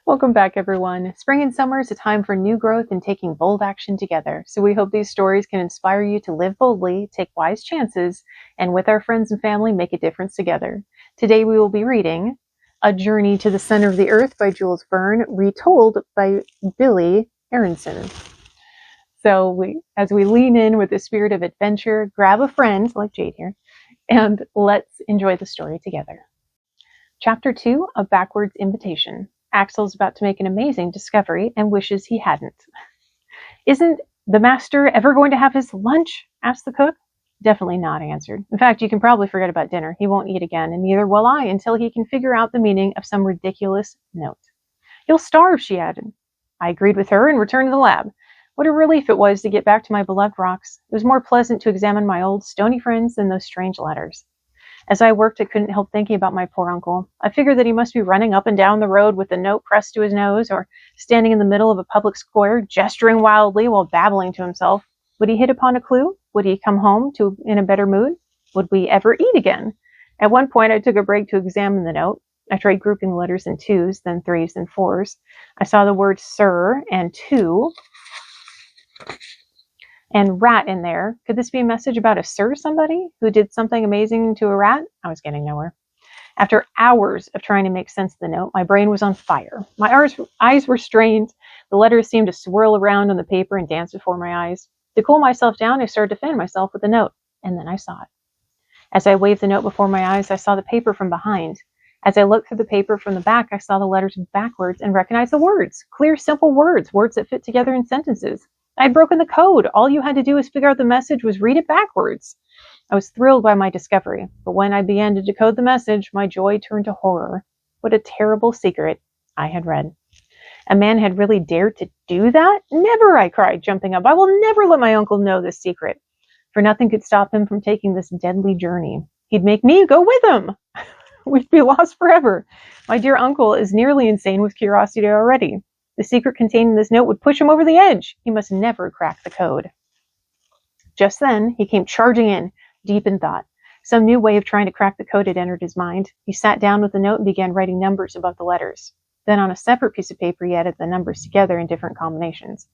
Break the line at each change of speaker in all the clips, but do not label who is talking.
Welcome back, everyone. Spring and summer is a time for new growth and taking bold action together. So we hope these stories can inspire you to live boldly, take wise chances, and with our friends and family, make a difference together. Today we will be reading A Journey to the Center of the Earth by Jules Verne, retold by Billy Aronson. So as we lean in with the spirit of adventure, grab a friend, like Jade here, and let's enjoy the story together. Chapter 2, A Backwards Invitation. Axel's about to make an amazing discovery and wishes he hadn't. Isn't the master ever going to have his lunch? Asked the cook. Definitely not, I answered. In fact, you can probably forget about dinner. He won't eat again, and neither will I until he can figure out the meaning of some ridiculous note. You'll starve, she added. I agreed with her and returned to the lab. What a relief it was to get back to my beloved rocks. It was more pleasant to examine my old stony friends than those strange letters. As I worked, I couldn't help thinking about my poor uncle. I figured that he must be running up and down the road with the note pressed to his nose, or standing in the middle of a public square, gesturing wildly while babbling to himself. Would he hit upon a clue? Would he come home in a better mood? Would we ever eat again? At one point, I took a break to examine the note. I tried grouping the letters in twos, then threes, then fours. I saw the word sir and two and rat in there. Could this be a message about a sir somebody who did something amazing to a rat? I was getting nowhere. After hours of trying to make sense of the note, my brain was on fire. My eyes were strained. The letters seemed to swirl around on the paper and dance before my eyes. To cool myself down, I started to fan myself with the note, and then I saw it. As I waved the note before my eyes, I saw the paper from behind. As I looked through the paper from the back, I saw the letters backwards and recognized the words. Clear, simple words that fit together in sentences. I had broken the code. All you had to do was figure out the message was read it backwards. I was thrilled by my discovery, but when I began to decode the message, my joy turned to horror. What a terrible secret I had read. A man had really dared to do that? Never, I cried, jumping up. I will never let my uncle know this secret, for nothing could stop him from taking this deadly journey. He'd make me go with him. We'd be lost forever. My dear uncle is nearly insane with curiosity already. The secret contained in this note would push him over the edge. He must never crack the code. Just then, he came charging in, deep in thought. Some new way of trying to crack the code had entered his mind. He sat down with the note and began writing numbers above the letters. Then on a separate piece of paper, he added the numbers together in different combinations.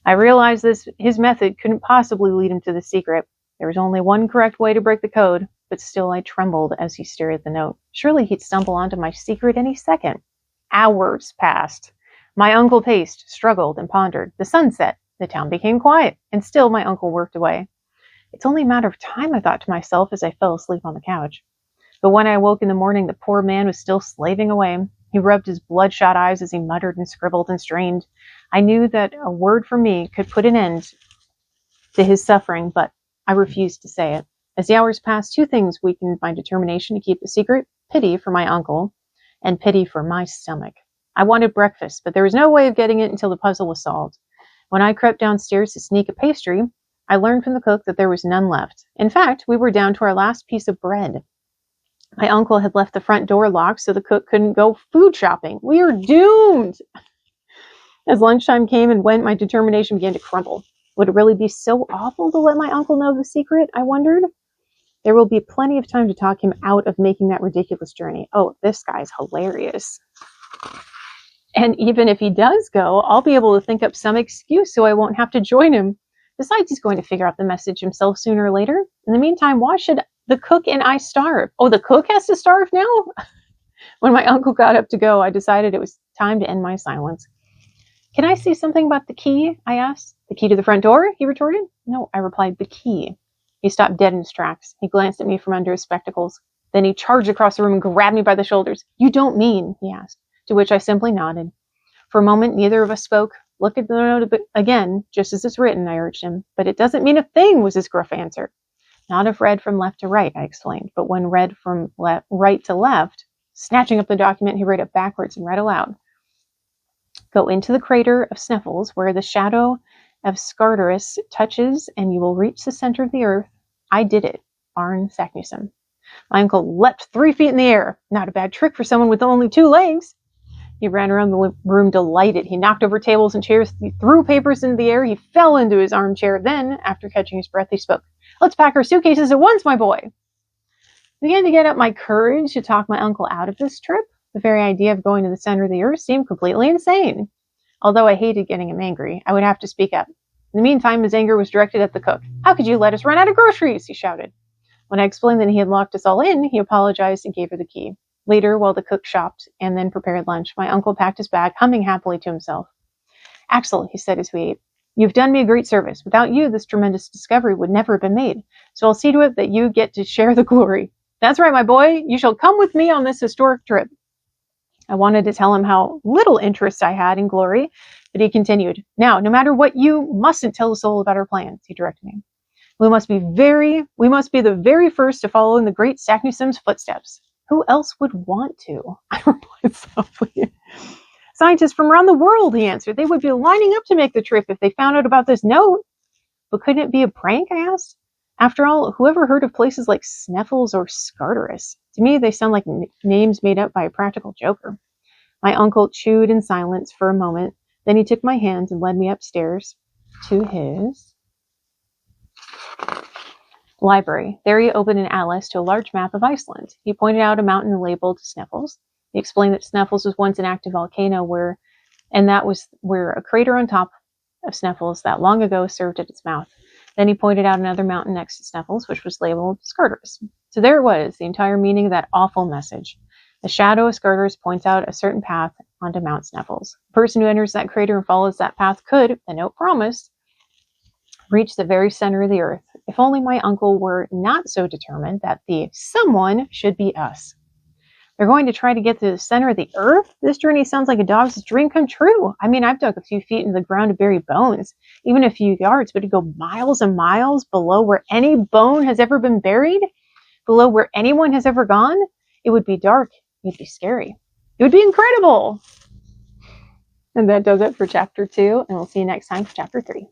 I realized his method couldn't possibly lead him to the secret. There was only one correct way to break the code, but still I trembled as he stared at the note. Surely he'd stumble onto my secret any second. Hours passed. My uncle paced, struggled, and pondered. The sun set. The town became quiet, and still my uncle worked away. It's only a matter of time, I thought to myself as I fell asleep on the couch. But when I awoke in the morning, the poor man was still slaving away. He rubbed his bloodshot eyes as he muttered and scribbled and strained. I knew that a word from me could put an end to his suffering, but I refused to say it. As the hours passed, two things weakened my determination to keep the secret: pity for my uncle and pity for my stomach. I wanted breakfast, but there was no way of getting it until the puzzle was solved. When I crept downstairs to sneak a pastry, I learned from the cook that there was none left. In fact, we were down to our last piece of bread. My uncle had left the front door locked so the cook couldn't go food shopping. We are doomed! As lunchtime came and went, my determination began to crumble. Would it really be so awful to let my uncle know the secret? I wondered. There will be plenty of time to talk him out of making that ridiculous journey. Oh, this guy's hilarious. And even if he does go, I'll be able to think up some excuse so I won't have to join him. Besides, he's going to figure out the message himself sooner or later. In the meantime, why should the cook and I starve? Oh, the cook has to starve now? When my uncle got up to go, I decided it was time to end my silence. Can I see something about the key? I asked. The key to the front door? He retorted. No, I replied, the key. He stopped dead in his tracks. He glanced at me from under his spectacles. Then he charged across the room and grabbed me by the shoulders. You don't mean, he asked. To which I simply nodded. For a moment, neither of us spoke. Look at the note again, just as it's written, I urged him. But it doesn't mean a thing, was his gruff answer. Not if read from left to right, I explained, but when read from right to left, snatching up the document, he read it backwards and read aloud. Go into the crater of Sniffles, where the shadow of Scartaris touches, and you will reach the center of the earth. I did it. Arn Saknussemm. My uncle leapt 3 feet in the air. Not a bad trick for someone with only 2 legs. He ran around the room delighted. He knocked over tables and chairs. He threw papers into the air. He fell into his armchair. Then, after catching his breath, he spoke. Let's pack our suitcases at once, my boy. I began to get up my courage to talk my uncle out of this trip. The very idea of going to the center of the earth seemed completely insane. Although I hated getting him angry, I would have to speak up. In the meantime, his anger was directed at the cook. "How could you let us run out of groceries?" he shouted. When I explained that he had locked us all in, he apologized and gave her the key. Later, while the cook shopped and then prepared lunch, my uncle packed his bag, humming happily to himself. "Axel," he said as we ate, "you've done me a great service. Without you, this tremendous discovery would never have been made. So I'll see to it that you get to share the glory." "That's right, my boy. You shall come with me on this historic trip." I wanted to tell him how little interest I had in glory, but he continued. "Now, no matter what, you mustn't tell a soul about our plans," he directed me. We must be the very first to follow in the great Saknussemm's footsteps." "Who else would want to?" I replied softly. "Scientists from around the world," he answered. "They would be lining up to make the trip if they found out about this note." "But couldn't it be a prank?" I asked. After all, whoever heard of places like Sneffels or Scartaris? To me, they sound like names made up by a practical joker. My uncle chewed in silence for a moment. Then he took my hand and led me upstairs to his library. There he opened an atlas to a large map of Iceland. He pointed out a mountain labeled Sneffels. He explained that Sneffels was once an active volcano and that was where a crater on top of Sneffels that long ago served at its mouth. Then he pointed out another mountain next to Sneffels, which was labeled Scartaris. So there it was, the entire meaning of that awful message. The shadow of Scartaris points out a certain path onto Mount Sneffels. The person who enters that crater and follows that path could, the note promised, reach the very center of the earth. If only my uncle were not so determined that the someone should be us. They're going to try to get to the center of the earth? This journey sounds like a dog's dream come true. I mean, I've dug a few feet into the ground to bury bones, even a few yards, but to go miles and miles below where any bone has ever been buried, below where anyone has ever gone, it would be dark. It would be scary. It would be incredible. And that does it for chapter 2, and we'll see you next time for chapter 3.